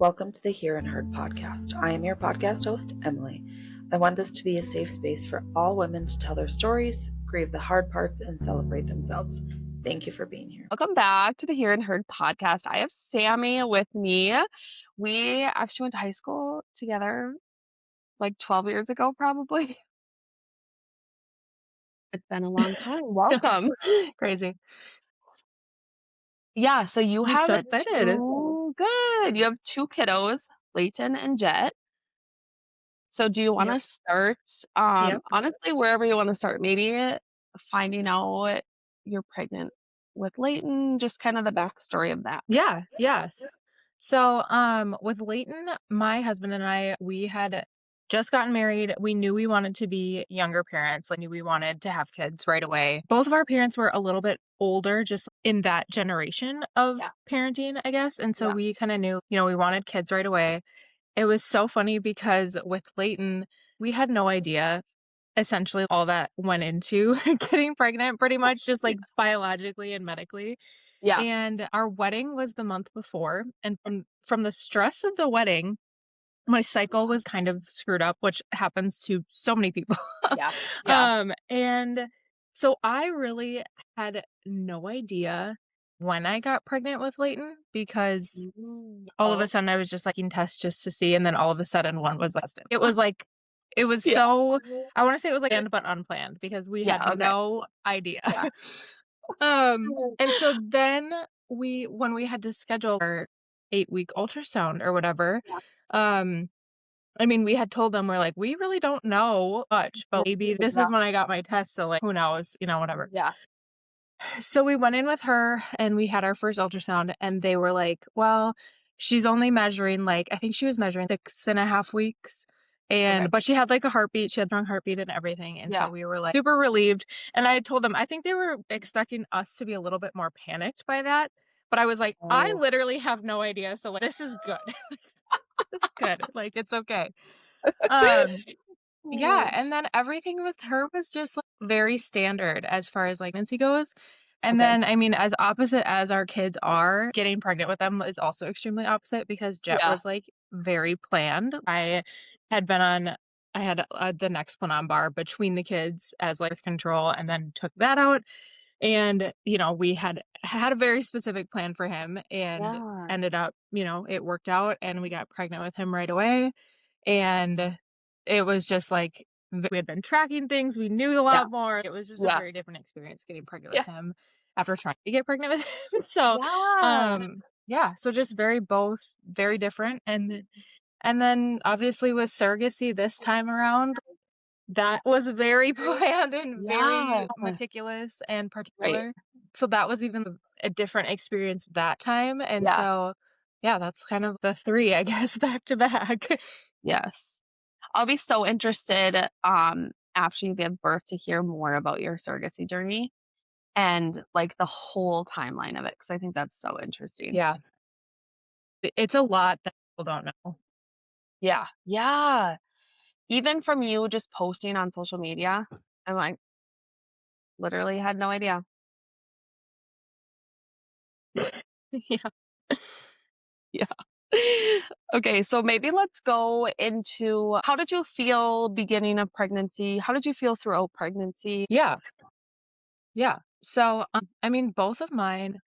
Welcome to the Hear and Heard podcast. I am your podcast host, Emily. I want this to be a safe space for all women to tell their stories, grieve the hard parts, and celebrate themselves. Thank you for being here. Welcome back to the Hear and Heard podcast. I have Sammy with me. We actually went to high school together like 12 years ago, probably. It's been a long time. Welcome. Crazy. Yeah, so you I'm have so excited. good. You have two kiddos, Layton and Jet. So do you want to Yep. start, Yep. honestly, wherever you want to start, maybe finding out you're pregnant with Layton, just kind of the backstory of that. Yeah. Yes. So, with Leighton, my husband and I, we had just gotten married. We knew we wanted to be younger parents. Like, knew we wanted to have kids right away. Both of our parents were a little bit older, just in that generation of Yeah. parenting, I guess. And so Yeah. we kind of knew, we wanted kids right away. It was so funny because with Leighton, we had no idea essentially all that went into getting pregnant, pretty much just like biologically and medically. Yeah. And our wedding was the month before, and from the stress of the wedding, my cycle was kind of screwed up, which happens to so many people. Yeah. Yeah. And so I really had no idea when I got pregnant with Leighton because all of a sudden I was just like in tests just to see, and then all of a sudden one was listed. It was like it was Yeah. so I want to say it was like planned but unplanned because we Yeah, had okay. no idea. Yeah. And so then when we had to schedule our 8-week ultrasound or whatever, Yeah. I mean, we had told them, we're like, we really don't know much, but maybe this is when I got my test. So like, who knows, whatever. Yeah. So we went in with her and we had our first ultrasound and they were like, well, she's only measuring like, I think she was measuring 6.5 weeks. Okay. But she had like a heartbeat, she had strong heartbeat and everything. And Yeah. so we were like super relieved. And I had told them, I think they were expecting us to be a little bit more panicked by that. But I was like, I Oh. literally have no idea. So like, this is good. It's good. Like, it's okay. Yeah, and then everything with her was just, like, very standard as far as, like, pregnancy goes, and Okay. then, I mean, as opposite as our kids are, getting pregnant with them is also extremely opposite because Jet Yeah. was, like, very planned. Had been on I had, the Nexplanon between the kids as, like, birth control and then took that out, and, we had a very specific plan for him and Yeah. ended up, it worked out, and we got pregnant with him right away. And it was just like we had been tracking things, we knew a Yeah. lot more. It was just a Yeah. very different experience getting pregnant Yeah. with him after trying to get pregnant with him. So, Yeah. yeah, so just both very different. And then obviously with surrogacy this time around, that was very planned and very Yeah. meticulous and Right. particular. So that was even a different experience that time. And Yeah. so, yeah, that's kind of the three, I guess, back to back. Yes. I'll be so interested, after you give birth to hear more about your surrogacy journey and, like, the whole timeline of it, because I think that's so interesting. Yeah. It's a lot that people don't know. Yeah. Yeah. Even from you just posting on social media, I'm like, literally had no idea. Yeah. Yeah. Okay, so maybe let's go into how did you feel beginning of pregnancy? How did you feel throughout pregnancy? Yeah. Yeah. So, I mean, both of mine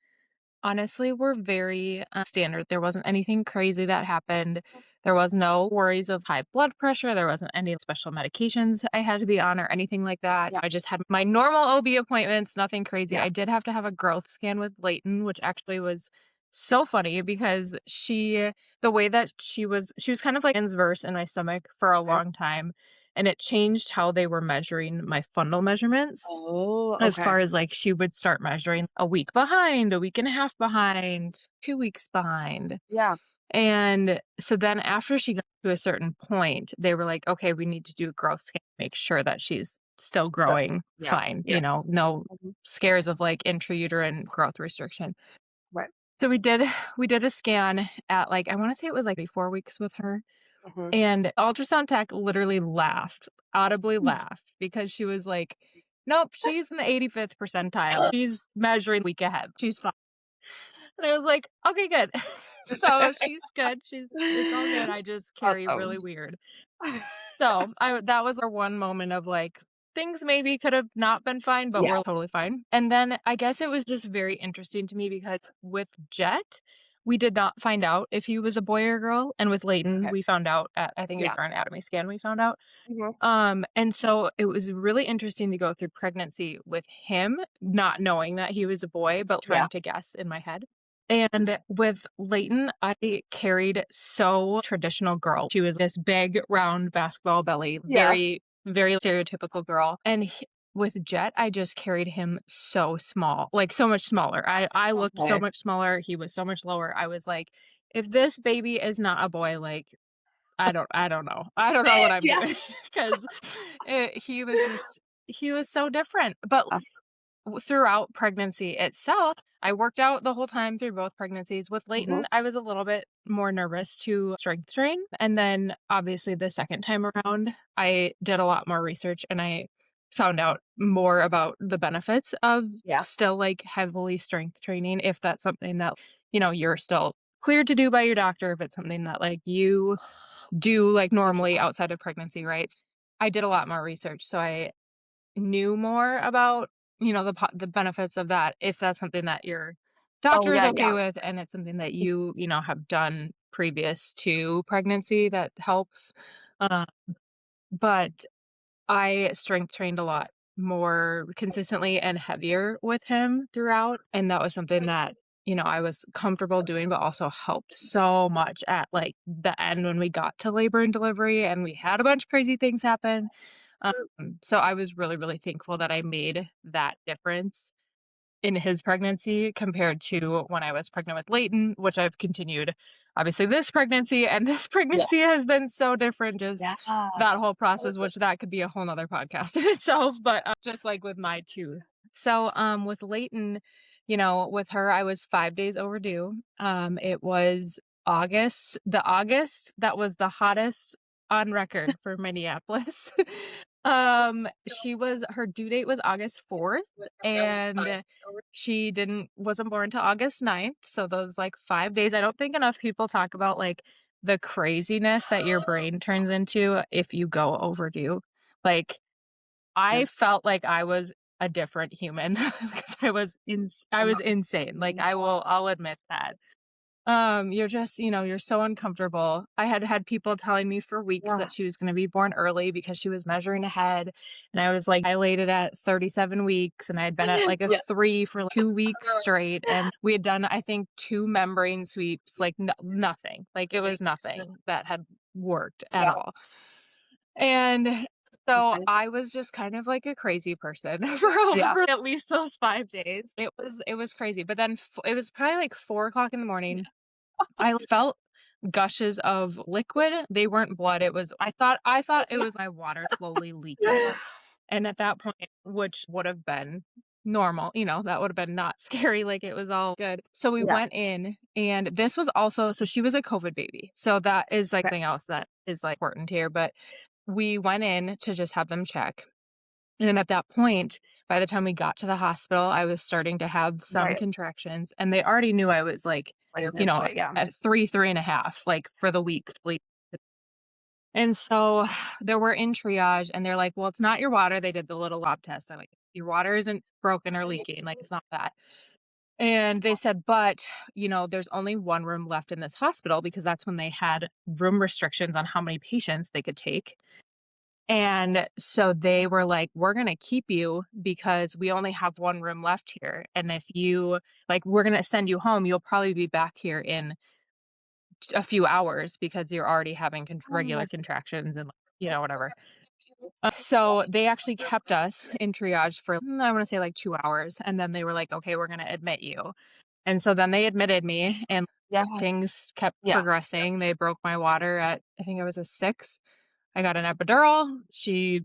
honestly were very standard. There wasn't anything crazy that happened. There was no worries of high blood pressure. There wasn't any special medications I had to be on or anything like that. Yeah. I just had my normal OB appointments, nothing crazy. Yeah. I did have to have a growth scan with Leighton, which actually was so funny because the way that she was kind of like transverse in my stomach for a long time. And it changed how they were measuring my fundal measurements. Oh, As okay. far as, like, she would start measuring a week behind, a week and a half behind, 2 weeks behind, Yeah. and so then after she got to a certain point, they were like, "Okay, we need to do a growth scan, make sure that she's still growing Yeah. fine," Yeah. no Mhm. scares of, like, intrauterine growth restriction. Right. So we did a scan at, like, I wanna say it was, like, 4 weeks with her, Mhm. and ultrasound tech literally laughed, audibly laughed, because she was like, "Nope, she's in the 85th percentile. She's measuring a week ahead. She's fine." And I was like, "Okay, good." So she's good. It's all good. I just carry really Awesome. weird. So, I that was our one moment of, like, things maybe could have not been fine, but Yeah. we're totally fine. And then I guess it was just very interesting to me because with Jet, we did not find out if he was a boy or girl, and with Leighton, Okay. we found out at I think it was Yeah. our anatomy scan we found out. Mhm. And so it was really interesting to go through pregnancy with him, not knowing that he was a boy, but Yeah. trying to guess in my head. And with Leighton, I carried so traditional girl. She was this big, round basketball belly, Yeah. very, very stereotypical girl. And with Jet, I just carried him so small, like so much smaller. I looked so Okay. much smaller. He was so much lower. I was like, if this baby is not a boy, like I don't know. I don't know what I'm Yeah. doing 'cause, he was so different, but Uh, throughout pregnancy itself, I worked out the whole time through both pregnancies. With mhm. Leighton, I was a little bit more nervous to strength train, and then, obviously, the second time around, I did a lot more research, and I found out more about the benefits of Yeah. still, like, heavily strength training if that's something that, you're still cleared to do by your doctor, if it's something that, like, you do, like, normally outside of pregnancy, right? I did a lot more research, so I knew more about, the benefits of that if that's something that your Oh, doctor is yeah, okay yeah. with and it's something that have done previous to pregnancy that helps. Uh, but I strength trained a lot more consistently and heavier with him throughout, and that was something that, I was comfortable doing, but also helped so much at, like, the end when we got to labor and delivery and we had a bunch of crazy things happen. So I was really, really thankful that I made that difference in his pregnancy compared to when I was pregnant with Leighton, which I've continued obviously this pregnancy, and this Yeah. pregnancy has been so different, just Yeah. that whole process, which that could be a whole nother podcast in itself, but, just like with my 2. So, with Leighton, with her, I was 5 days overdue. It was August that was the hottest on record for Minneapolis. Her due date was August 4th, and she wasn't born till August 9th, so those, like, 5 days I don't think enough people talk about, like, the craziness that your brain turns into if you go overdue. Like, I felt like I was a different human because I was insane, like, I'll admit that. You're just, you're so uncomfortable. I had had people telling me for weeks Yeah. that she was gonna be born early because she was measuring ahead, and I was, like, dilated at 37 weeks, and I had been at, like, a Yeah. 3 for, like, 2 weeks straight, and we had done, I think, 2 membrane sweeps, like, nothing. Like, it was nothing that had worked at Yeah. all. And so Okay. I was just kind of like a crazy person Yeah. for at least those 5 days. It was crazy, but then it was probably like 4 o'clock in the morning. I felt gushes of liquid. They weren't blood, I thought it was my water slowly leaking, and at that point, which would have been normal, that would have been not scary, like, it was all good. So we Yeah. went in, and this was also so she was a COVID baby, so that is, like, Okay. something else that is, like, important here, but we went in to just have them check, and at that point, by the time we got to the hospital, I was starting to have some Right. contractions, and they already knew I was, like, What is you into know, it? Yeah. at 3 and a half, like, for the week sleep. And so, they were in triage, and they're like, "Well, it's not your water." They did the little lab test. I'm like, "Your water isn't broken or leaking, like, it's not that." And they said, "But, there's only 1 room left in this hospital," because that's when they had room restrictions on how many patients they could take. And so they were like, "We're gonna keep you because we only have 1 room left here, and if you we're gonna send you home, you'll probably be back here in a few hours because you're already having regular contractions and, whatever." So they actually kept us in triage for, I wanna say, like, 2 hours, and then they were like, "Okay, we're gonna admit you." And so then they admitted me, and Yeah. things kept Yeah. progressing. They broke my water at I think it was a 6. I got an epidural. She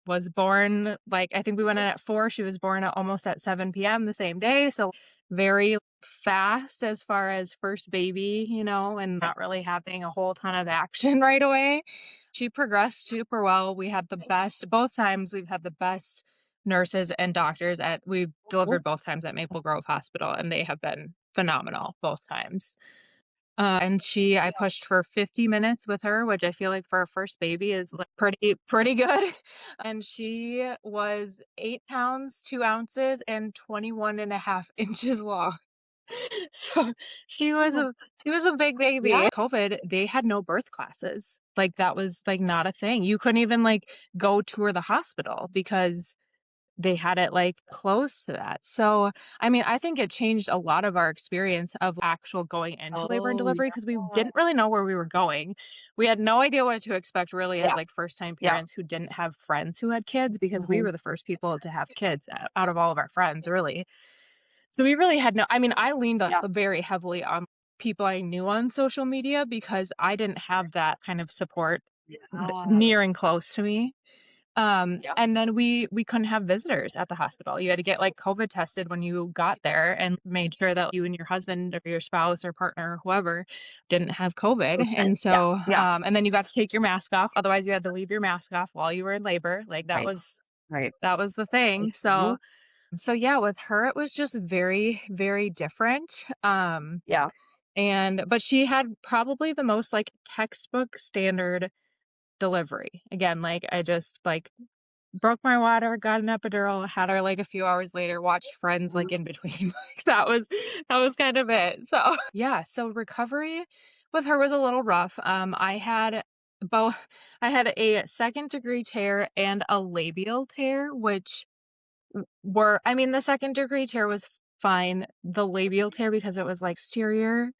was born, I think we went in at 4, she was born at almost at 7 p.m. the same day, so very fast as far as first baby, and not really having a whole ton of action right away. She progressed super well. We had the best both times we've had the best nurses and doctors we delivered both times at Maple Grove Hospital, and they have been phenomenal both times. And I pushed for 50 minutes with her, which I feel like for a first baby is like pretty good. And she was 8 pounds, 2 ounces, and 21.5 inches long. So she was Oh, a she was a big yeah. baby. COVID, they had no birth classes. Like that was like not a thing. You couldn't even like go tour the hospital because they had it, like, close to that. So, I mean, I think it changed a lot of our experience of actual going into labor and Oh, delivery because we didn't really know where we were going. We had no idea what to expect really as, yeah. like, first-time Yeah. parents who didn't have friends who had kids because we Mhm. were the first people to have kids out of all of our friends, really. So we really had no I mean, I leaned, Yeah. very heavily on people I knew on social media because I didn't have that kind of support Yeah. near and close to me. Yeah. And then we couldn't have visitors at the hospital. You had to get, like, COVID tested when you got there and made sure that you and your husband or your spouse or partner or whoever didn't have COVID, Okay. and Yeah. so, Yeah. and then you got to take your mask off, otherwise you had to leave your mask off while you were in labor, like, Right. Right. that was the thing, Mhm. so yeah, with her, it was just very, very different, Yeah. but she had probably the most, like, textbook standard delivery. Again, like, I just, like, broke my water, got an epidural, had her, like, a few hours later, watched Friends, Mhm. like, in between, like, that was kind of it, so yeah, so recovery with her was a little rough, both I had a second-degree tear and a labial tear, which I mean, the second-degree tear was fine, the labial tear, because it was, like, posterior,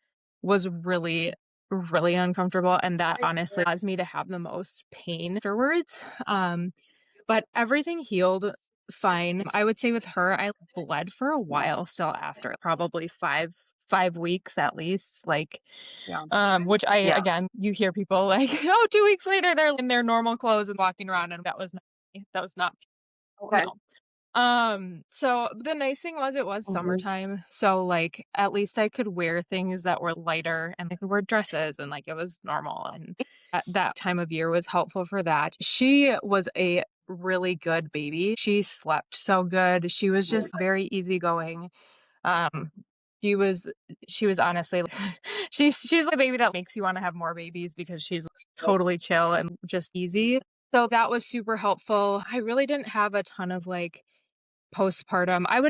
was really, really uncomfortable, and that honestly caused me to have the most pain afterwards, but everything healed fine. I would say with her, I bled for a while still after, probably 5 weeks at least, like, Yeah. which I Yeah. again, you hear people like, "Oh, 2 weeks later, they're in their normal clothes and walking around," and that was not me. That was not me. Okay. No. So the nice thing was it was Mhm. summertime, so, like, at least I could wear things that were lighter and I could wear dresses and, like, it was normal, and at that time of year was helpful for that. She was a really good baby. She slept so good. She was Mhm. just very easygoing. Um, she was she was honestly she's the baby that makes you wanna have more babies because she's totally chill and just easy. So that was super helpful. I really didn't have a ton of, like, postpartum. I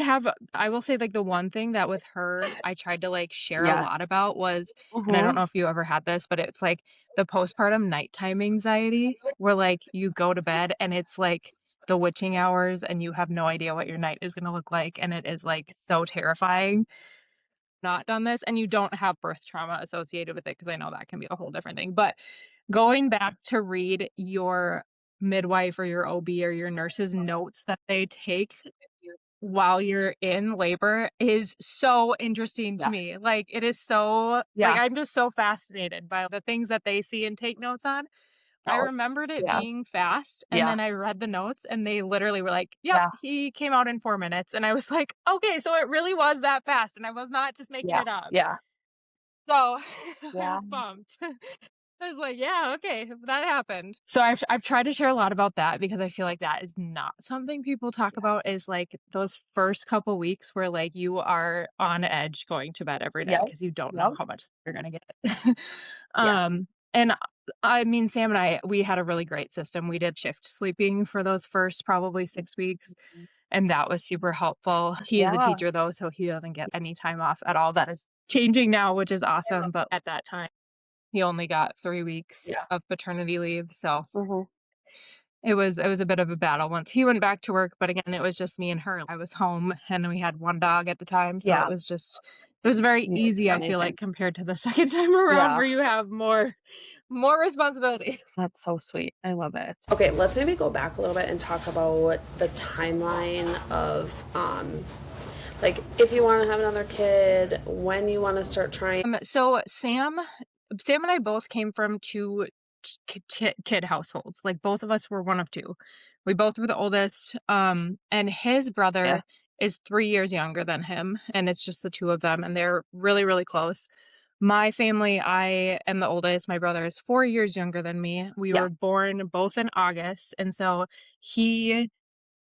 will say, like, the one thing that with her, I tried to, like, share a Yeah. lot about was and I don't Mhm. know if you ever had this, but it's, like, the postpartum nighttime anxiety where, like, you go to bed and it's, like, the witching hours and you have no idea what your night is gonna look like, and it is, like, so terrifying. Not done this, and you don't have birth trauma associated with it because I know that can be a whole different thing, but going back to read your midwife or your OB or your nurse's notes that they take while you're in labor is so interesting to Yeah. me. Like, it is so like, Yeah. I'm just so fascinated by the things that they see and take notes on. I Oh, remembered it yeah. being fast, and Yeah. then I read the notes, and they literally were like, "Yep, Yeah. he came out in 4 minutes," and I was like, "Okay, so it really was that fast, and I was not just making Yeah. it up." Yeah. So, I Yeah. was pumped. I was like, "Yeah, okay, that happened." So I've tried to share a lot about that because I feel like that is not something people talk Yeah. about is, like, those first couple weeks where, like, you are on edge going to bed every day Yep. because you don't know Yep. how much sleep you're gonna get. Yes. And I mean, Sam and I, we had a really great system. We did shift sleeping for those first probably 6 weeks, Mhm. and that was super helpful. He is a Yeah. teacher though, so he doesn't get any time off at all. That is changing now, which is awesome, but at that time he only got 3 weeks Yeah. of paternity leave, so Mhm. it was a bit of a battle once he went back to work, but again, it was just me and her. I was home, and we had 1 dog at the time, so Yeah. it was very You could do easy, I feel like, anything. compared to the second time around Yeah. where you have more responsibilities. That's so sweet. I love it. Okay, let's maybe go back a little bit and talk about the timeline of like if you want to have another kid, when you want to start trying. So Sam and I both came from 2 kid households, like, both of us were one of 2. We both were the oldest, and his Yeah. brother is 3 years younger than him, and it's just the 2 of them, and they're really, really close. My family, I am the oldest, my brother is 4 years younger than me. We Yeah. were born both in August, and so he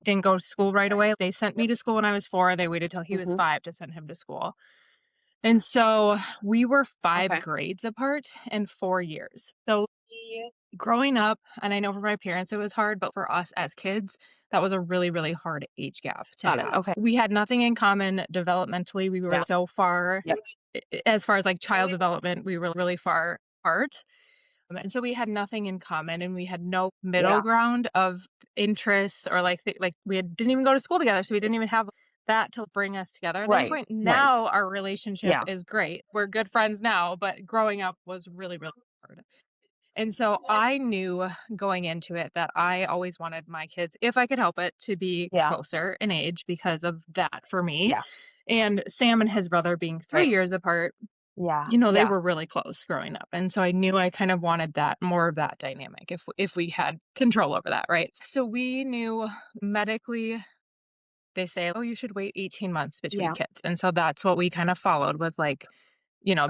didn't go to school right away. They sent me to school when I was 4, they waited till he was Mhm. 5 to send him to school. And so we were 5 Okay. grades apart and 4 years. So growing up, and I know for my parents it was hard, but for us as kids, that was a really, really hard age gap to Got it. have. Okay. We had nothing in common developmentally. We were Yeah. so far, Yep. as far as like child development, we were really far apart. And so we had nothing in common and we had no middle Yeah. ground of interests or like didn't even go to school together. So we didn't even have that to bring us together at any Right. point. Right. Now our relationship Yeah. is great. We're good friends now, but growing up was really, really hard. And so I knew going into it that I always wanted my kids, if I could help it, to be Yeah. closer in age because of that for me. Yeah. And Sam and his brother being 3 Right. years apart, Yeah. they Yeah. were really close growing up. And so I knew I kind of wanted that more of that dynamic if we had control over that, right? So we knew medically they say, "Oh, you should wait 18 months between Yeah. kids." And so that's what we kind of followed was like,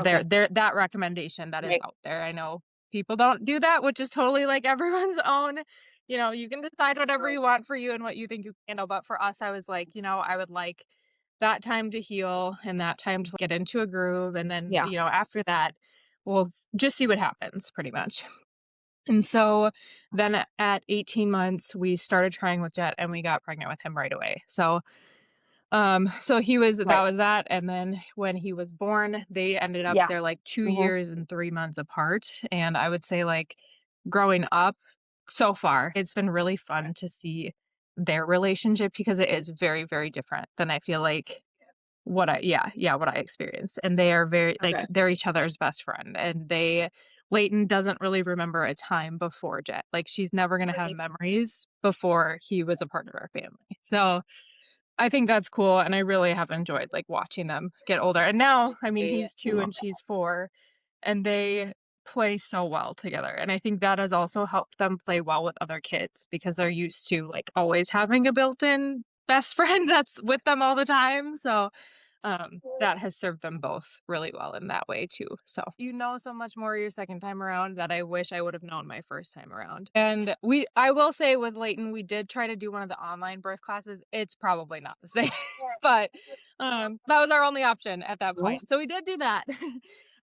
Okay. there that recommendation that is Right. out there. I know people don't do that, which is totally like everyone's own, you can decide whatever you want for you and what you think you can handle. But for us, I was like, I would like that time to heal and that time to get into a groove. And then, Yeah. after that, we'll just see what happens pretty much. And so then at 18 months, we started trying with Jet and we got pregnant with him right away. So he was that Right. was that, and then when he was born, they ended up Yeah. they're, like, 2 Mhm. years and 3 months apart, and I would say, like, growing up so far, it's been really fun to see their relationship because it is very, very different than I feel like what I experienced, and they are very Okay. they're each other's best friend, and Leighton doesn't really remember a time before Jet, like, she's never gonna have memories before he was a part of our family, so I think that's cool, and I really have enjoyed, like, watching them get older, and now, I mean, he's 2 and she's 4, and they play so well together, and I think that has also helped them play well with other kids because they're used to, like, always having a built-in best friend that's with them all the time, so that has served them both really well in that way too. So you know so much more your second time around that I wish I would have known my first time around. And I will say with Leighton, we did try to do one of the online birth classes. It's probably not the same, but that was our only option at that Mhm. point. So we did do that.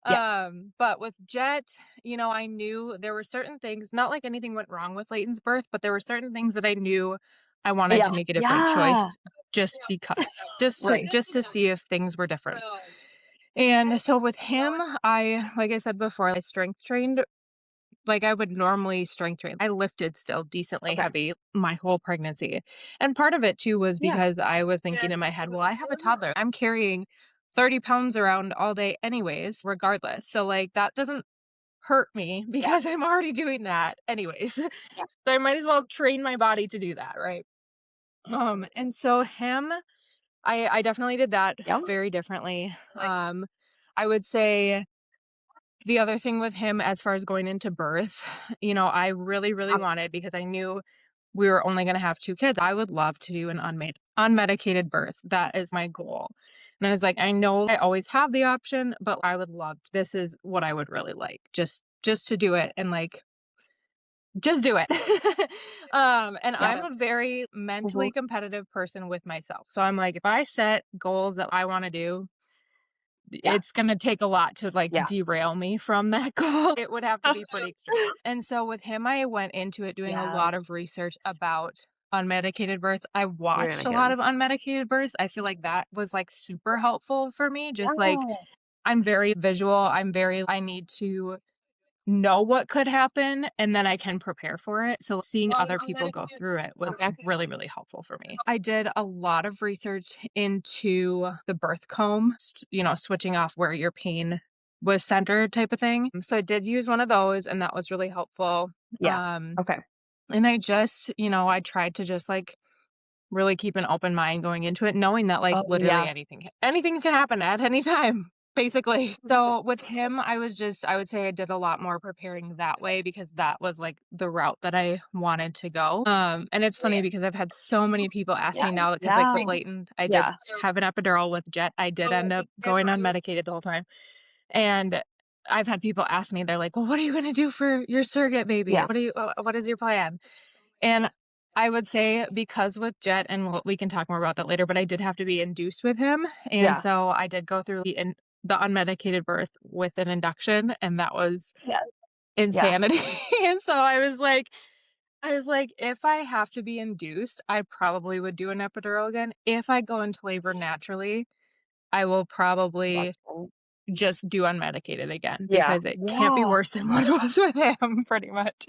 Yeah. But with Jet, I knew there were certain things, not like anything went wrong with Leighton's birth, but there were certain things that I knew I wanted Yeah. to make a different Yeah. choice just because Right. just to see if things were different. And so with him, like I said before, I strength trained like I would normally strength train. I lifted still decently Okay. heavy my whole pregnancy. And part of it too was Yeah. because I was thinking in my head, well, I have a toddler. I'm carrying 30 pounds around all day anyways, regardless. So like that doesn't hurt me because I'm already doing that anyways. Yeah. So I might as well train my body to do that, right? And so him, I definitely did that Yeah. very differently. I would say the other thing with him as far as going into birth, I really, really wanted because I knew we were only going to have 2 kids. I would love to do an unmedicated birth. That is my goal. And I was like, I know I always have the option, but I would love this is what I would really like. Just to do it and like just do it. And Yeah. I'm a very Mhm. mentally competitive person with myself. So I'm like, if I set goals that I want to do, Yeah. it's gonna take a lot to, like, Yeah. derail me from that goal. It would have to be pretty extreme. And so with him, I went into it doing a Yeah. lot of research about unmedicated births. I watched Really a lot good. of unmedicated births. I feel like that was, like, super helpful for me. Just, like, Yeah. I'm very visual. I need to know what could happen and then I can prepare for it. So seeing other people go through it was Okay. really, really helpful for me. I did a lot of research into the birth comb, switching off where your pain was centered type of thing. So I did use one of those and that was really helpful. Yeah. Um, Okay. and I tried to just like really keep an open mind going into it, knowing that, like, Oh, literally yeah. anything can happen at any time, basically. So, with him, I would say I did a lot more preparing that way because that was, like, the route that I wanted to go. And it's funny because I've had so many people ask Yeah. me now because, like, Yeah. with Leighton, I did Yeah. have an epidural with Jet. I did end up going unmedicated the whole time. And I've had people ask me, they're like, "Well, what are you gonna do for your surrogate baby? Yeah. What is your plan?" And I would say because with Jet, and we can talk more about that later, but I did have to be induced with him, and Yeah. so I did go through the unmedicated birth with an induction, and that was Yes. insanity. And so I was like, if I have to be induced, I probably would do an epidural again. If I go into labor naturally, I will probably just do unmedicated again Yeah. because it can't be worse than what it was with him, pretty much.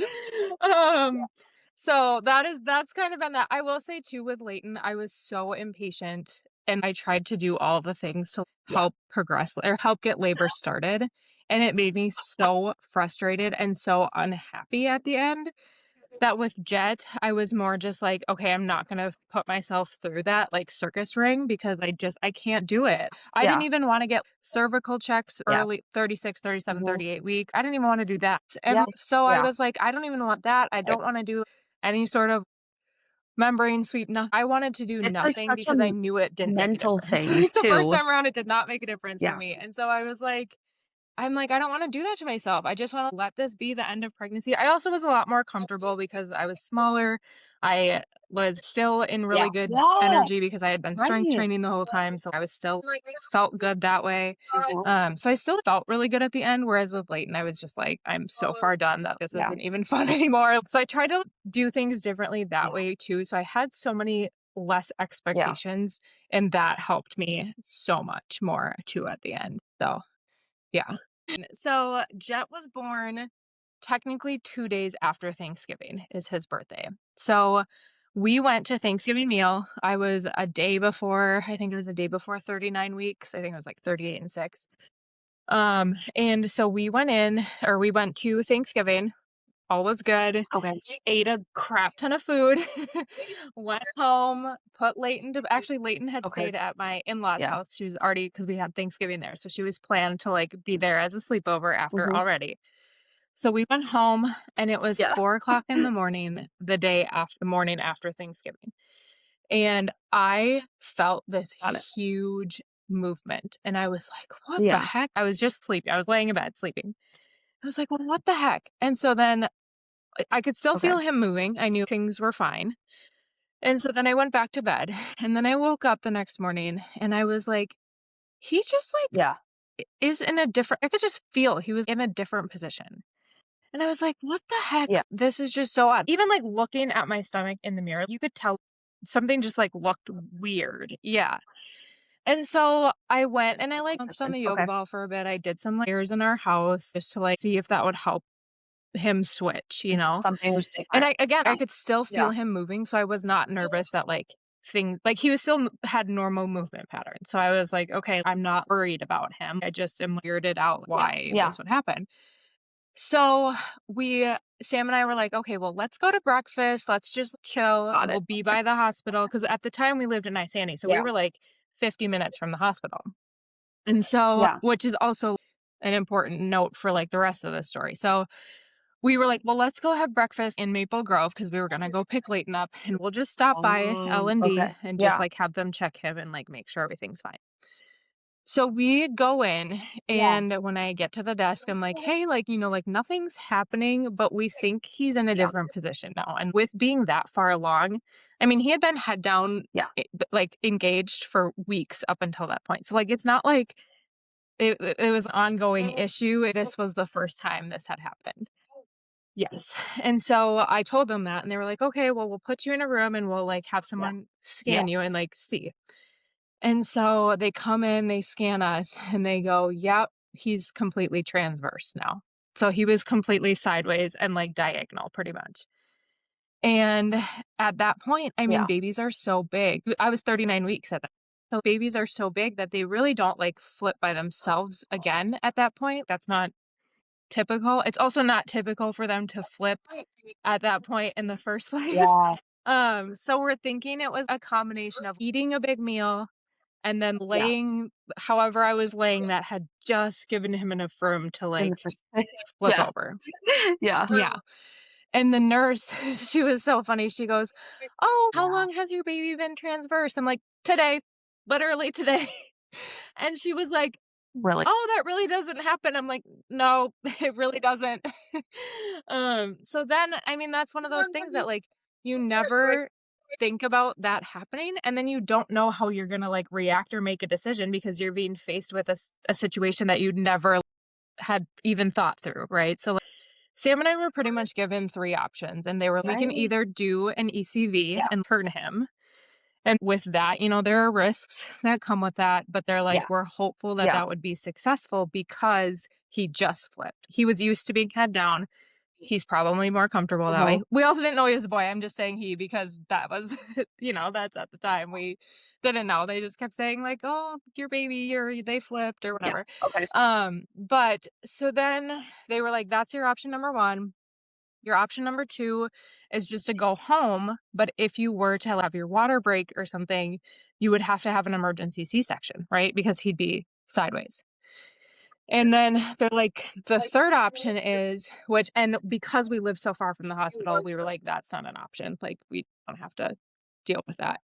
Um, so that's kind of been that. I will say too with Leighton, I was so impatient and I tried to do all the things to help progress or help get labor started. And it made me so frustrated and so unhappy at the end that with Jet, I was more just like, okay, I'm not gonna put myself through that like circus ring because I can't do it. I didn't Yeah. even want to get cervical checks Yeah. early 36, 37, Mhm. 38 weeks. I didn't even want to do that. And Yeah. so I Yeah. was like, I don't even want that. I don't want to do any sort of membrane sweep. Nothing. I wanted to do It's like nothing such a because I knew it didn't make a mental difference. thing Like the first too. time around, it did not make a difference for Yeah. me. And so I was like, I'm like, I don't wanna do that to myself. I just wanna let this be the end of pregnancy. I also was a lot more comfortable because I was smaller. I was still in Yeah. really good Yeah. energy because I had been strength Right. training the whole time, so I was still felt good that way. Mhm. So I still felt really good at the end, whereas with Leighton, I was just like, "I'm so far done that this Yeah. isn't even fun anymore." So I tried to do things differently that Yeah. way too, so I had so many less Yeah. expectations, and that helped me so much more too at the end. So, yeah. So Jet was born technically 2 days after Thanksgiving is his birthday. So we went to Thanksgiving meal. I was a day before, I think it was a day before 39 weeks. I think it was like 38 and 6. And so we went to Thanksgiving. All was good. Okay. Ate a crap ton of food. Went home, put Leighton to actually Leighton had Okay. stayed at my in-laws' Yeah. house. She was already because we had Thanksgiving there. So she was planned to like be there as a sleepover after Mhm. already. So we went home and it was Yeah. 4 o'clock in the morning, the morning after Thanksgiving. And I felt this Got it. huge movement. And I was like, what the Yeah. heck? I was just sleeping. I was laying in bed sleeping. I was like, well, what the heck? And so then I could still Okay. feel him moving. I knew things were fine. And so then I went back to bed. And then I woke up the next morning and I was like, he just like Yeah. is in a different, I could just feel he was in a different position. And I was like, what the heck? Yeah. This is just so odd. Even like looking at my stomach in the mirror, you could tell something just like looked weird. Yeah. And so I went and I like bounced on the yoga Okay. ball for a bit. I did some like stairs in our house just to like see if that would help him switch, you know? Something was And different. I again, I Yeah. could still feel Yeah. him moving, so I was not nervous that like thing like he was still had normal movement patterns. So I was like, okay, I'm not worried about him. I just am weirded out why Yeah. this would happen. So we Sam and I were like, okay, well, let's go to breakfast. Let's just chill. Got We'll it. be Okay. by the hospital. Cause at the time we lived in Isani. So we Yeah. were like 50 minutes from the hospital. And so, Yeah. which is also an important note for like the rest of the story. So we were like, well, let's go have breakfast in Maple Grove because we were gonna go pick Leighton up and we'll just stop by Okay. L&D and just Yeah. like have them check him and like make sure everything's fine. So we go in, Yeah. and when I get to the desk, I'm like, hey, like, like nothing's happening, but we think he's in a Yeah. different position now. And with being that far along, I mean, he had been head down, Yeah. like engaged for weeks up until that point. So, like, it's not like it was an ongoing issue. This was the first time this had happened. Yes. And so I told them that, and they were like, okay, well, we'll put you in a room and we'll like have Yeah. someone Yeah. scan you and like see. And so they come in, they scan us, and they go, yep, he's completely transverse now. So he was completely sideways and like diagonal pretty much. And at that point, I mean, Yeah. babies are so big. I was 39 weeks at that. So babies are so big that they really don't like flip by themselves again at that point. That's not typical. It's also not typical for them to flip at that point in the first place. Yeah. So we're thinking it was a combination of eating a big meal and then Yeah. laying however I was laying that had just given him enough room to, In like, the first place. flip Yeah. over. Yeah. Yeah. And the nurse, she was so funny. She goes, "Oh, how Yeah. long has your baby been transverse?" I'm like, "Today. Literally today." And she was like, Really. "Oh, that really doesn't happen." I'm like, "No, it really doesn't." So then, I mean, that's one of those things that, like, you never think about that happening, and then you don't know how you're gonna, like, react or make a decision because you're being faced with a situation that you'd never had even thought through, right? So, like, Sam and I were pretty much given 3 options, and they were, "We can Right. either do an ECV Yeah. and turn him." And with that, there are risks that come with that, but they're like, Yeah. "We're hopeful that Yeah. that would be successful because he just flipped. He was used to being head down. He's probably more comfortable that way." Mhm. We also didn't know he was a boy. I'm just saying he because that was, that's at the time. We didn't know. They just kept saying like, "Oh, your baby," or "They flipped," or Yeah. whatever. Okay. But so then they were like, "That's your option number 1. Your option number 2 is just to go home, but if you were to have your water break or something, you would have to have an emergency C-section, right? Because he'd be sideways." And then they're like, the third option is, which, and because we live so far from the hospital, we were like, that's not an option. Like, we don't have to deal with that.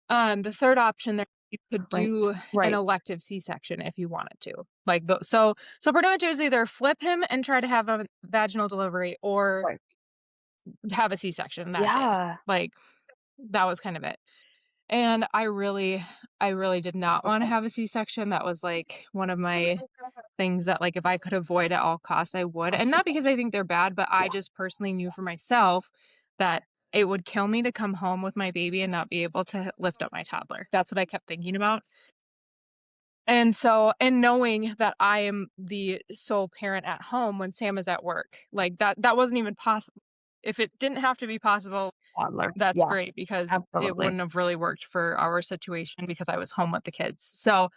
The third option that you could Right. do an Right. elective C-section if you wanted to. Like, so pretty much it was either flip him and try to have a vaginal delivery or Right. have a C-section that day. Yeah. Like, that was kind of it. And I really did not want to Okay. have a C-section. That was like one of my things that, like, if I could avoid at all costs, I would. And not because I think they're bad, but I Yeah. just personally knew for myself that it would kill me to come home with my baby and not be able to lift up my toddler. That's what I kept thinking about. And so, and knowing that I am the sole parent at home when Sam is at work, like that wasn't even possible. If it didn't have to be possible, Toddler. that's Yeah. great because it Absolutely. wouldn't have really worked for our situation because I was home with the kids. So,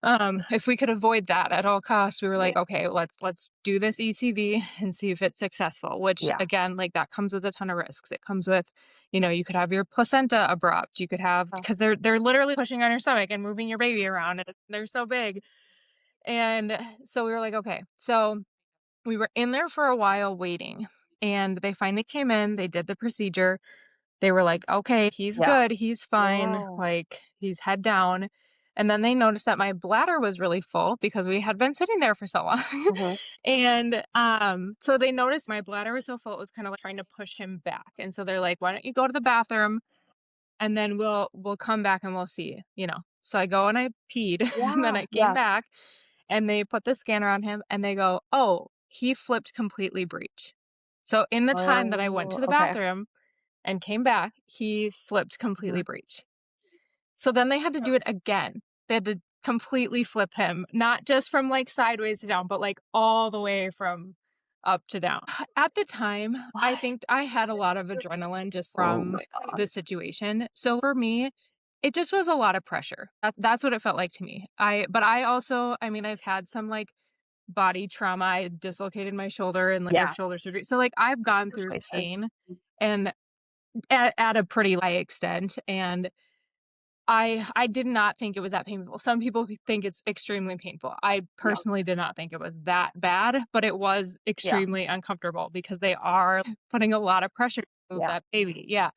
if we could avoid that at all costs, we were like, Right. okay, let's do this ECV and see if it's successful, which Yeah. again, like that comes with a ton of risks. It comes with, you could have your placenta abrupt, you could have Yeah. because they're literally pushing on your stomach and moving your baby around and they're so big. And so we were like, okay. So we were in there for a while waiting and they finally came in, they did the procedure. They were like, "Okay, he's Yeah. good, he's fine, Yeah. like, he's head down." And then they noticed that my bladder was really full because we had been sitting there for so long. Mhm. And, so they noticed my bladder was so full, it was kinda like trying to push him back. And so they're like, "Why don't you go to the bathroom, and then we'll come back and we'll see," you know? So I go and I peed, and then Yeah. I came Yeah. back, and they put the scanner on him, and they go, "Oh, he flipped completely breech." So in the time that I went Oh, to the okay. bathroom and came back, he flipped completely Mhm. breech. So then they had to do it again. They had to completely flip him, not just from like sideways to down, but like all the way from up to down. At the time, I What? think I had a lot of adrenaline just Oh from my god. the situation. So for me, it just was a lot of pressure. That's what it felt like to me. But I also, I mean, I've had some like body trauma. I dislocated my shoulder and like have Yeah. shoulder surgery. So like I've gone through Congratulations. pain and at a pretty high extent, and I did not think it was that painful. Some people think it's extremely painful. I Yeah. personally did not think it was that bad, but it was Yeah. extremely uncomfortable because they are putting a lot of pressure to move Yeah. that baby. Yeah.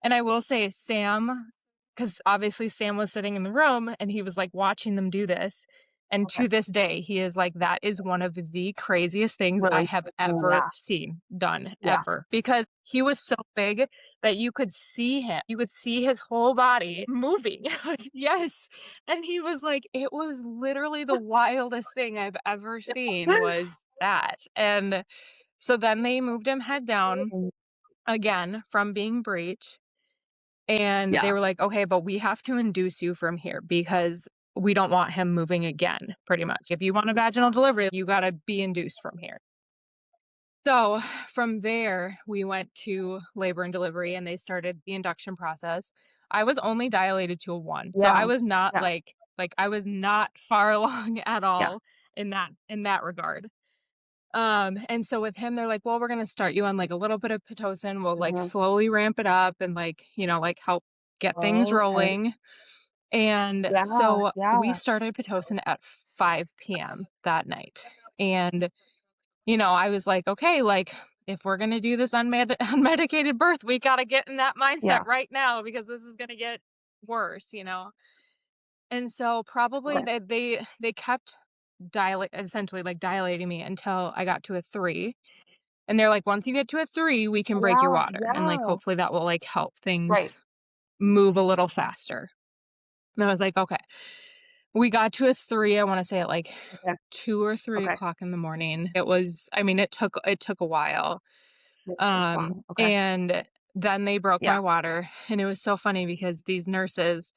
And I will say Sam, because obviously Sam was sitting in the room and he was like watching them do this. And Okay. to this day, he is like, that is one of the craziest things I Really? have Oh, ever yeah. seen done, Yeah. ever. Because he was so big that you could see him. You could see his whole body moving. Yes. And he was like, it was literally the wildest thing I've ever seen was that. And so then they moved him head down again from being breech. And they Yeah. were like, "Okay, but we have to induce you from here because we don't want him moving again, pretty much. If you want a vaginal delivery, you gotta be induced from here." So from there, we went to labor and delivery and they started the induction process. I was only dilated to a 1. So Yeah. I was not Yeah. like I was not far along at Yeah. all in that regard. And so with him, they're like, "Well, we're gonna start you on like a little bit of Pitocin. We'll like Mhm. slowly ramp it up and like, like help get things Oh, okay. rolling." And Yeah. so we Yeah. started Pitocin at 5 p.m. that night. And, I was like, okay, like if we're gonna do this unmedicated birth, we gotta get in that mindset Yeah. right now because this is gonna get worse. And so probably Okay. they kept essentially like dilating me until I got to a 3. And they're like, "Once you get to a 3, we can break your Yeah. water, and, like, Yeah. hopefully that will, like, help Right. things move a little faster. And I was like, okay. We got to a 3, I wanna say at like Okay. 2 or 3 Okay. o'clock in the morning. It took a while. It's long. Okay. And then they broke Yeah. my water, and it was so funny because these nurses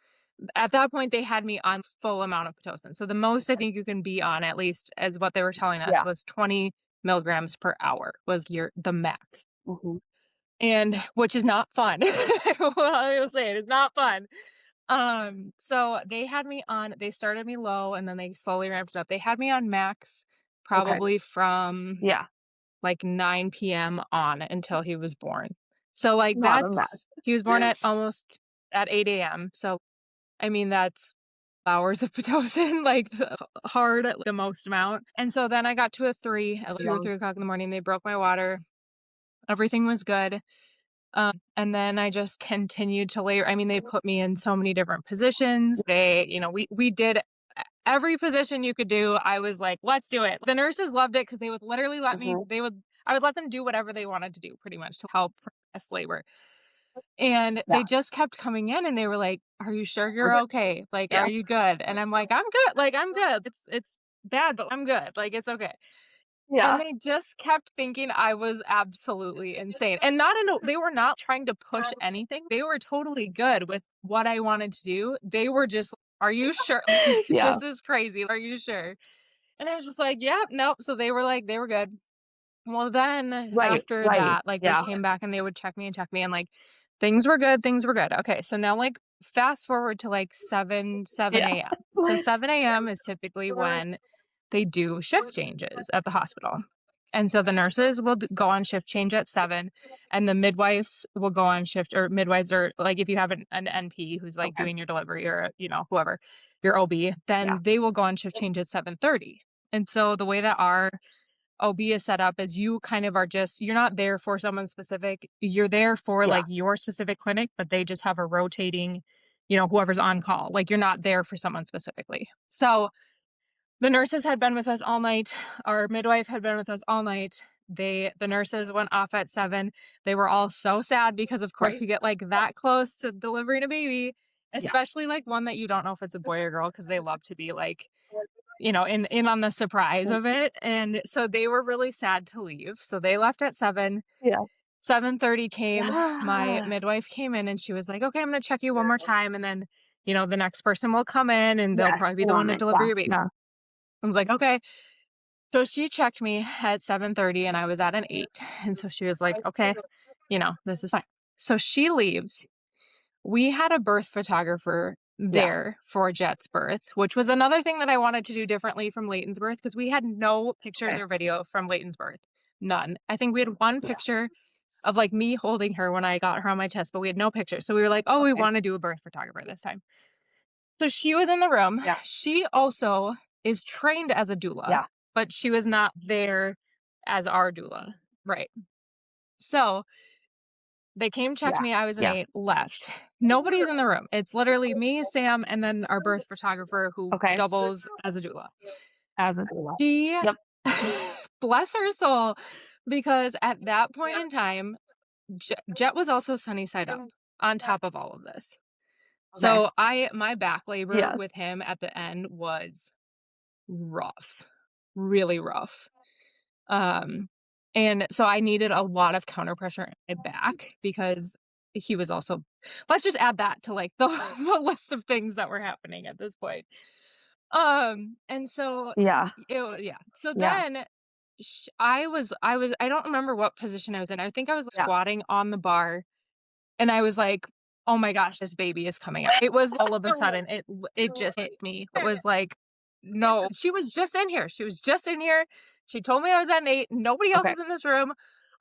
at that point, they had me on full amount of Pitocin. So the most I think you can be on, at least as what they were telling us, Yeah. was 20 milligrams per hour was the max. Mm-hmm. And which is not fun. I will say it's not fun. So they started me low and then they slowly ramped it up. They had me on max Okay. probably from Yeah. like 9 p.m. on until he was born. So like Not a mess. he was born at 8 a.m. So I mean that's hours of Pitocin, like hard at the most amount. And so then I got to a 3 at 2 or 3 o'clock in the morning. They broke my water. Everything was good. And then I just continued to layer. I mean, they put me in so many different positions. We did every position you could do. I was like, let's do it. The nurses loved it because they would literally I would let them do whatever they wanted to do pretty much to help progress labor. And Yeah. they just kept coming in and they were like, are you sure you're okay? Like, Yeah. are you good? And I'm like, I'm good. Like, I'm good. It's bad, but I'm good. Like, it's okay. Yeah. And they just kept thinking I was absolutely insane. And they were not trying to push anything. They were totally good with what I wanted to do. They were just, are you sure? Like, Yeah. this is crazy. Are you sure? And I was just like, yeah, nope. So they were like, they were good. Well, then Right. after Right. that, like they Yeah. came back and they would check me and like things were good, things were good. Okay, so now like fast forward to like 7 Yeah. a.m. So 7 a.m. is typically when they do shift changes at the hospital. And so the nurses will go on shift change at 7 and the midwives will go on shift, or midwives are like if you have an NP who's like Okay. doing your delivery, or whoever, your OB, Yeah. then they will go on shift change at 7:30. And so the way that our OB is set up is you kind of you're not there for someone specific. You're there for Yeah. like your specific clinic, but they just have a rotating, whoever's on call. Like you're not there for someone specifically. So the nurses had been with us all night. Our midwife had been with us all night. The nurses went off at 7. They were all so sad because of course Right. you get like that close to delivering a baby, Yeah. especially like one that you don't know if it's a boy or girl, because they love to be like, in on the surprise of it. And so they were really sad to leave. So they left at 7. Yeah. 7:30 came. My Yeah. midwife came in and she was like, okay, I'm going to check you one more time. And then, the next person will come in and they'll Yes. probably be The the one one to night. deliver Yeah. your baby. Yeah. I was like, okay. So she checked me at 7:30 and I was at an 8. And so she was like, okay, this is fine. So she leaves. We had a birth photographer Yeah. there for Jet's birth, which was another thing that I wanted to do differently from Leighton's birth, because we had no pictures Okay. or video from Leighton's birth. None. I think we had one Yeah. picture of like me holding her when I got her on my chest, but we had no pictures. So we were like, oh, we Okay. want to do a birth photographer this time. So she was in the room. Yeah. She also is trained as a doula, Yeah. but she was not there as our doula. Right. So they came, checked Yeah. me. I was an Yeah. 8, left. Nobody's in the room. It's literally me, Sam, and then our birth photographer who Okay. doubles as a doula. As a doula. She, Yep. bless her soul, because at that point in time, Jet was also sunny side up on top of all of this. Okay. So my back labor Yes. with him at the end was rough, really rough. And so I needed a lot of counter pressure in my back because he was also, let's just add that to like the, the list of things that were happening at this point. And so Yeah. yeah. So Yeah. then I don't remember what position I was in. I think I was Yeah. squatting on the bar and I was like, oh my gosh, this baby is coming out. It was all of a sudden, it just hit me. It was like, no, she was just in here. She was just in here. She told me I was at an 8. Nobody else Okay. is in this room.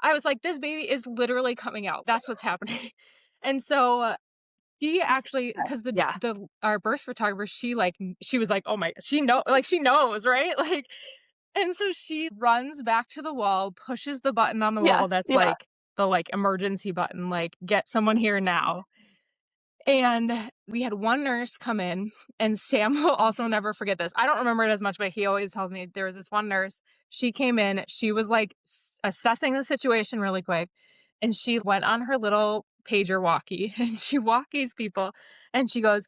I was like, this baby is literally coming out. That's what's happening. And so she actually, because Yeah. our birth photographer, she was like, oh my, she knows, right? Like, and so she runs back to the wall, pushes the button on the wall Yes. that's Yeah. like the emergency button, like get someone here now. And we had one nurse come in, and Sam will also never forget this. I don't remember it as much, but he always tells me there was this one nurse. She came in, she was like assessing the situation really quick, and she went on her little pager walkie, and she walkies people, and she goes,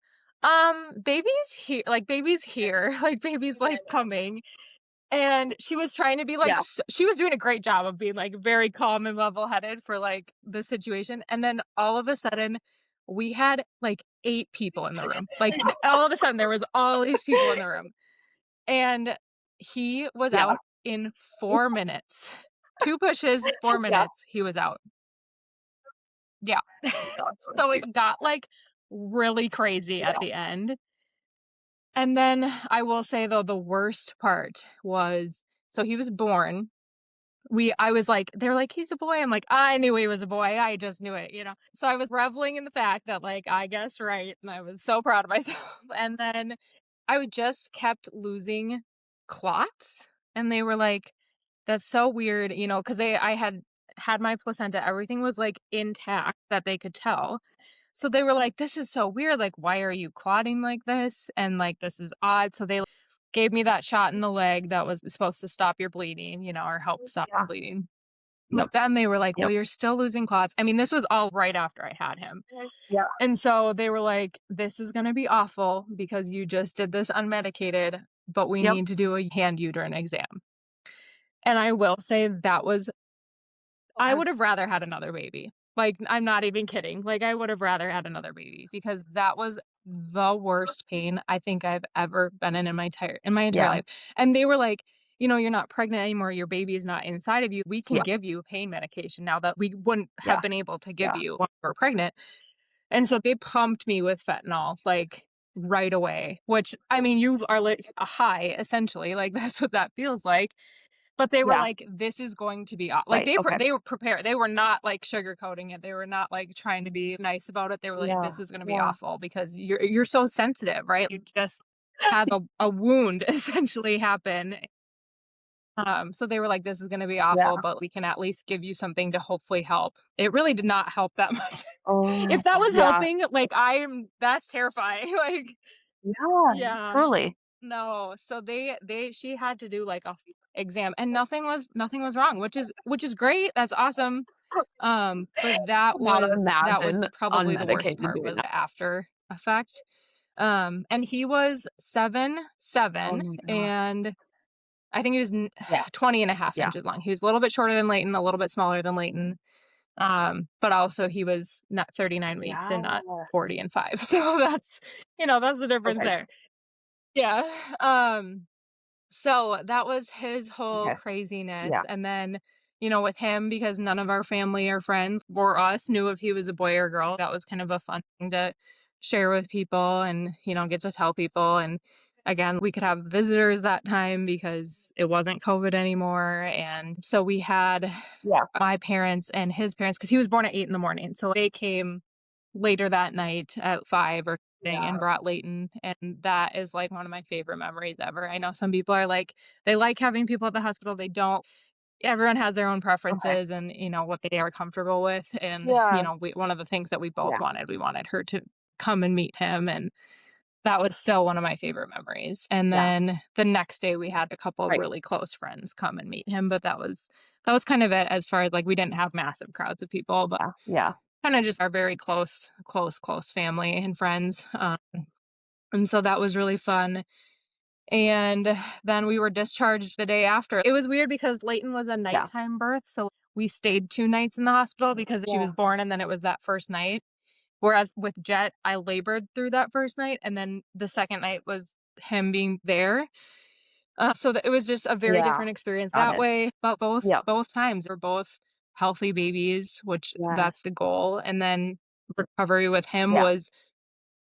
baby's here, like, baby's here, like, baby's, like, coming. And she was trying to be like, Yeah. she was doing a great job of being like very calm and level headed for like the situation. And then all of a sudden, we had like 8 people in the room. Like all of a sudden, there was all these people in the room, and he was Yeah. out in 4 minutes. 2 pushes, four Yeah. minutes. He was out. Yeah. Gosh, so So cute. it got like really crazy at the end. And then I will say though, the worst part was, so he was born. I was like, they're like, he's a boy. I'm like, I knew he was a boy. I just knew it, you know? So I was reveling in the fact that, like, I guessed right. And I was so proud of myself. And then just kept losing clots. And they were like, that's so weird, you know, because I had my placenta, everything was like intact that they could tell. So they were like, this is so weird. Like, why are you clotting like this? And like, this is odd. So they gave me that shot in the leg that was supposed to stop your bleeding, you know, or help stop Yeah. bleeding. Yep. But then they were like, well, Yep. you're still losing clots. I mean, this was all right after I had him. Yeah. And so they were like, this is going to be awful because you just did this unmedicated, but we Yep. need to do a hand uterine exam. And I will say that was, I would have rather had another baby. Like, I'm not even kidding. Like, I would have rather had another baby because that was the worst pain I think I've ever been in my entire Yeah. life. And they were like, you know, you're not pregnant anymore. Your baby is not inside of you. We can Yeah. give you pain medication now that we wouldn't have Yeah. been able to give Yeah. you when we were pregnant. And so they pumped me with fentanyl, like right away, which I mean, you are like a high essentially. Like that's what that feels like. But they were Yeah. like, "This is going to be aw," like, Right. Okay. they were prepared. They were not, like, sugarcoating it. They were not, like, trying to be nice about it. They were like, Yeah. "This is gonna be Yeah. awful because you're so sensitive, right? You just had a wound essentially happen." So they were like, "This is gonna be Yeah. awful, but we can at least give you something to hopefully help." It really did not help that much. Oh, If that was yeah. helping, like, that's terrifying, like Yeah. yeah. Truly. No, so she had to do like a exam and nothing was wrong, which is great. That's awesome. But Cannot that was imagine probably the worst unmedicated part doing was that. the after effect. And he was 7'7", Oh my gosh. and I think he was Yeah. 20 and a half Yeah. inches long. He was a little bit shorter than Leighton, a little bit smaller than Leighton. But also he was not 39 weeks Yeah. and not 40 and 5. So that's the difference Okay. there. Yeah. So that was his whole Okay. craziness. Yeah. And then, with him, because none of our family or friends or us knew if he was a boy or girl, that was kind of a fun thing to share with people and, get to tell people. And again, we could have visitors that time because it wasn't COVID anymore. And so we had Yeah. my parents and his parents, because he was born at 8 in the morning. So they came later that night at 5 or something and Yeah. brought Leighton, and that is, like, one of my favorite memories ever. I know some people are like, they like having people at the hospital, they don't. Everyone has their own Okay. preferences and, what they are comfortable with, and, Yeah. one of the things that we both Yeah. wanted, we wanted her to come and meet him, and that was still one of my favorite memories. And Yeah. then the next day, we had a couple of Right. really close friends come and meet him, but that was kind of it as far as, like, we didn't have massive crowds of people, but Yeah. Yeah. kinda just our very close family and friends, and so that was really fun, and then we were discharged the day after. It was weird because Leighton was a Yeah. nighttime birth, so we stayed 2 nights in the hospital because she Yeah. was born and then it was that first night, whereas with Jet, I labored through that first night, and then the second night was him being there, so that it was just a very Yeah. different experience Got that it. way, but Yep. both times were both healthy babies, which Yes. that's the goal, and then recovery with him Yeah. was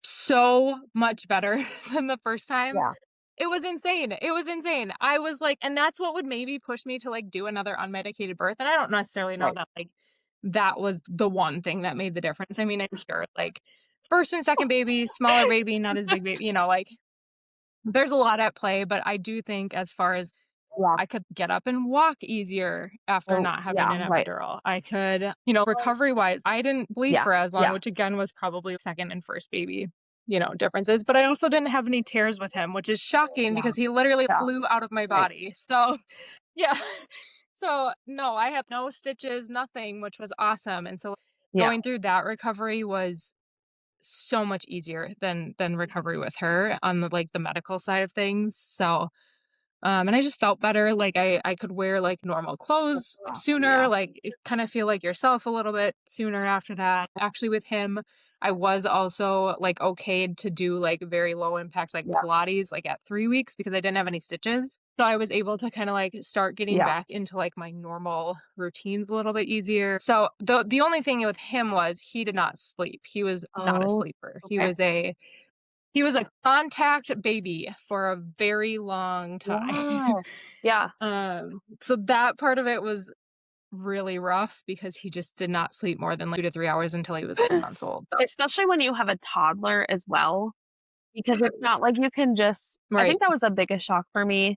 so much better than the first time. Yeah. It was insane. It was insane. I was like, and that's what would maybe push me to like do another unmedicated birth. And I don't necessarily know Right. that like that was the one thing that made the difference. I mean, I'm sure like first and second baby, smaller baby, not as big baby, like there's a lot at play, but I do think as far as Yeah. I could get up and walk easier after Oh, not having yeah. an Right. epidural. I could, recovery-wise, I didn't bleed Yeah. for as long, Yeah. which again was probably second and first baby, differences. But I also didn't have any tears with him, which is shocking Yeah. because he literally Yeah. flew out of my Right. body. So, yeah. So, no, I had no stitches, nothing, which was awesome. And so Going through that recovery was so much easier than recovery with her on the, like, the medical side of things, so and I just felt better, like, I could wear, like, normal clothes sooner, like, kinda feel like yourself a little bit sooner after that. Actually, with him, I was also, like, okayed to do, like, very low impact, like, Pilates, like, at 3 weeks because I didn't have any stitches. So I was able to kinda, like, start getting back into, like, my normal routines a little bit easier. So the only thing with him was he did not sleep. He was not a Oh, sleeper. okay. He was a contact baby for a very long time. Wow. Yeah. So that part of it was really rough because he just did not sleep more than, like, 2 to 3 hours until he was 8 months old. Especially when you have a toddler as well, because it's not like you can just I Right. think that was the biggest shock for me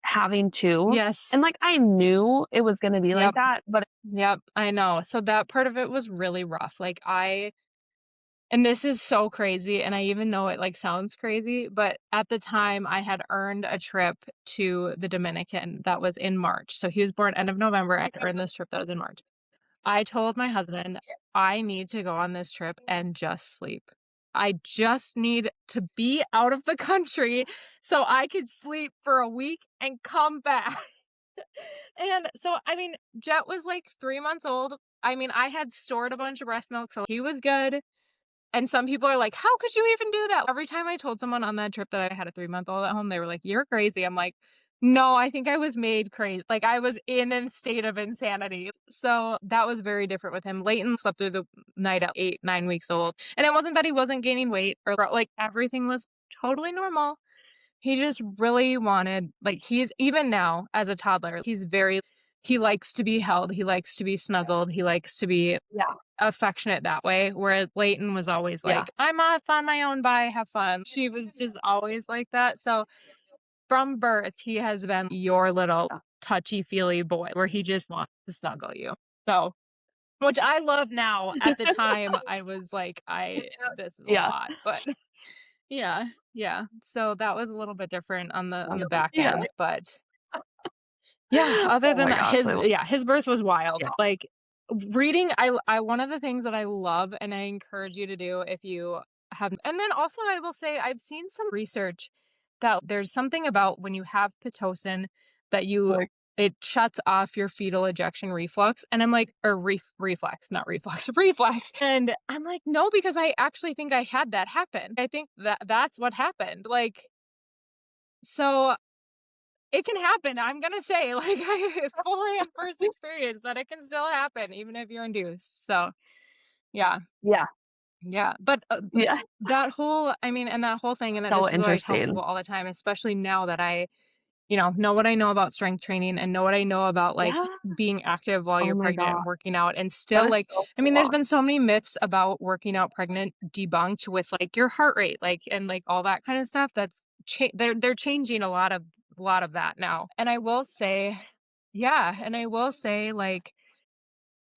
having 2, Yes. and, like, I knew it was gonna be like Yep. that, but Yep, I know. So that part of it was really rough. Like, and this is so crazy, and I even know it, like, sounds crazy, but at the time, I had earned a trip to the Dominican that was in March. So he was born end of November, I had earned this trip that was in March. I told my husband, "I need to go on this trip and just sleep. I just need to be out of the country so I could sleep for a week and come back." And so, I mean, Jet was, like, 3 months old. I mean, I had stored a bunch of breast milk, so he was good. And some people are like, "How could you even do that?" Every time I told someone on that trip that I had a 3-month-old at home, they were like, "You're crazy." I'm like, "No, I think I was made crazy." Like, I was in a state of insanity. So, that was very different with him. Leighton slept through the night at 8, 9 weeks old, and it wasn't that he wasn't gaining weight or, like, everything was totally normal. He just really wanted, like, he's even now as a toddler, he likes to be held, he likes to be snuggled, he likes to be yeah, affectionate that way, whereas Leighton was always yeah, like, "I'm off on my own, bye, have fun." She was just always like that, so from birth, he has been your little yeah. touchy-feely boy where he just wants to snuggle you. So which I love now. At the time, I was like, this is a Yeah, lot," but yeah, yeah. So that was a little bit different on the back yeah. end, but yeah, other Oh than my that, gosh, I his birth was wild. yeah, Like, reading, I one of the things that I love and I encourage you to do if you have, and then also I will say I've seen some research that there's something about when you have Pitocin that like, it shuts off your fetal ejection reflux, and I'm like, or reflex, not reflux, reflex. And I'm like, "No, because I actually think I had that happen. I think that's what happened." Like, so it can happen, I'm gonna say, like, I fully have first experience that it can still happen even if you're induced, so, yeah, yeah, yeah, but, yeah. that whole, I mean, and that whole thing, and So this is what I tell interesting. people all the time, especially now that I, know what I know about strength training and know what I know about, like, Yeah. being active while Oh you're my pregnant god, and working out, and that still, is like, so I mean, there's cool. been so many myths about working out pregnant debunked with, like, your heart rate, like, and, like, all that kind of stuff that's they're changing a lot of that now, and I will say, yeah, and I will say, like,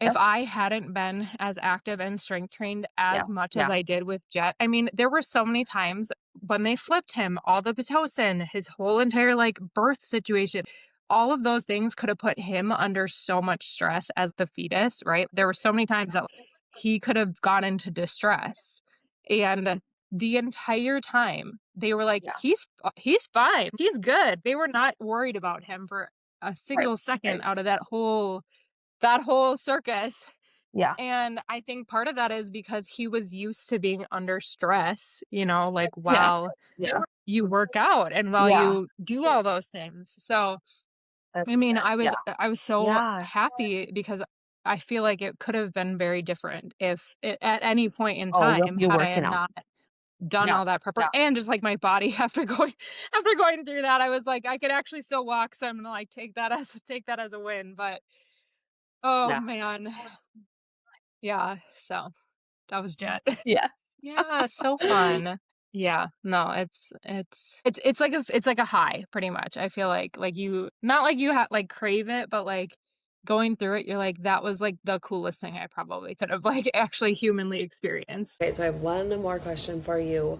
if Yep, I hadn't been as active and strength trained yeah, as much as yeah, I did with Jet, I mean, there were so many times when they flipped him, all the Pitocin, his whole entire, like, birth situation, all of those things could have put him under so much stress as the fetus, right? There were so many times that he could have gone into distress, and the entire time, they were like, yeah, He's fine, he's good." They were not worried about him for a right, single second right. out of that whole circus, Yeah, and I think part of that is because he was used to being under stress, like, yeah, while yeah, you work out and while yeah, you do all those things. So, that's I mean, yeah, I was so yeah. happy because I feel like it could have been very different if at any point in Oh, time, you had I working had out. not done Yeah, all that preparation, and just, like, my body after going through that, I was like, I could actually still walk, so I'm gonna, like, take that as a win, but, oh, yeah, man. Yeah, so that was Jet. yeah, Yeah, so fun. Yeah, no, it's like it's like a high pretty much. I feel like you, not like you like crave it, but, like, going through it, you're like, that was, like, the coolest thing I probably could have, like, actually humanly experienced. Okay, so I have one more question for you.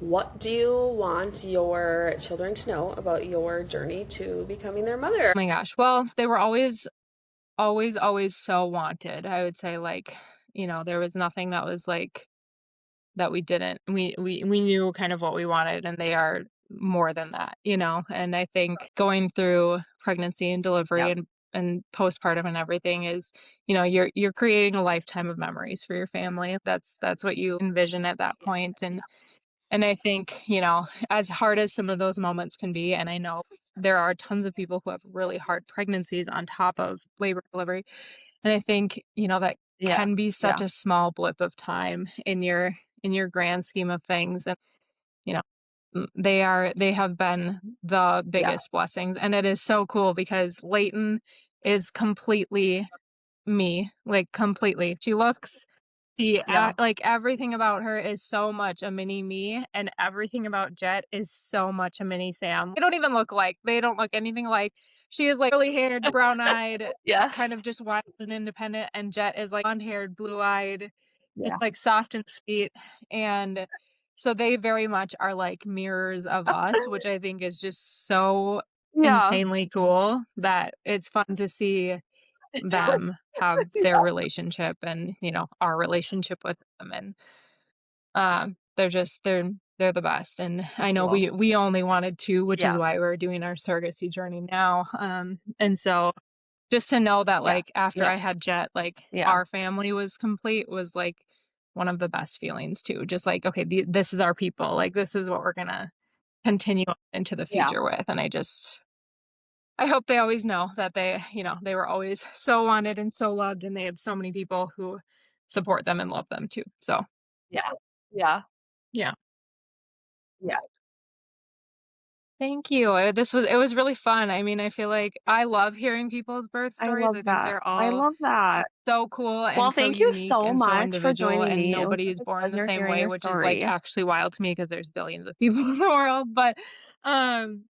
What do you want your children to know about your journey to becoming their mother? Oh my gosh. Well, they were always, always, always so wanted. I would say, like, there was nothing that was like that we didn't. We knew kind of what we wanted, and they are more than that. And I think going through pregnancy and delivery Yep. and postpartum and everything is, you're creating a lifetime of memories for your family. That's what you envision at that point. And I think, as hard as some of those moments can be, and I know there are tons of people who have really hard pregnancies on top of labor and delivery. And I think, that Yeah. can be Yeah. such a small blip of time in your grand scheme of things. And, you know, they have been the Yeah. biggest blessings. And it is so cool because Leighton is completely me, like completely. She Yeah. act like, everything about her is so much a mini me, and everything about Jet is so much a mini Sam. They don't look anything alike. She is, like, curly-haired, brown-eyed, kind Yes. of just wild and independent, and Jet is, like, blonde-haired, blue-eyed, just, Yeah. like, soft and sweet, and so they very much are, like, mirrors of us, which I think is just so Yeah. insanely cool that it's fun to see them have their Yeah. relationship and, our relationship with them, and, they're the best, and I know Cool. we only wanted 2, which is Yeah. why we're doing our surrogacy journey now, and so just to know that, Yeah. like, after Yeah. I had Jet, like, Yeah. our family was complete was, like, one of the best feelings too, just like, "Okay, this is our people, like, this is what we're gonna continue on into the Yeah. future with," and I hope they always know that they were always so wanted and so loved, and they have so many people who support them and love them too. So, Yeah. Yeah. yeah. Yeah. Thank you. It was really fun. I mean, I feel like I love hearing people's birth I stories. love I think that. they're I all love that. so cool and Well, so thank you unique so and so much for individual, joining and me. It was nobody such is a born the pleasure same hearing way, your which is, like, story. actually wild to me because there's billions of people in the world, but,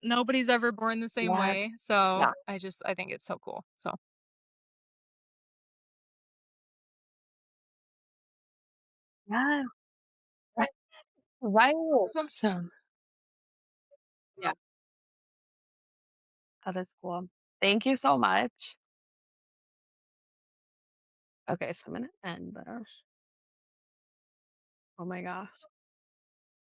nobody's ever born the same Yes. way. So, Yeah. I think it's so cool. So, Yes. Right. awesome. Yeah. That is cool. Thank you so much. Okay, so I'm gonna end this. Oh my gosh.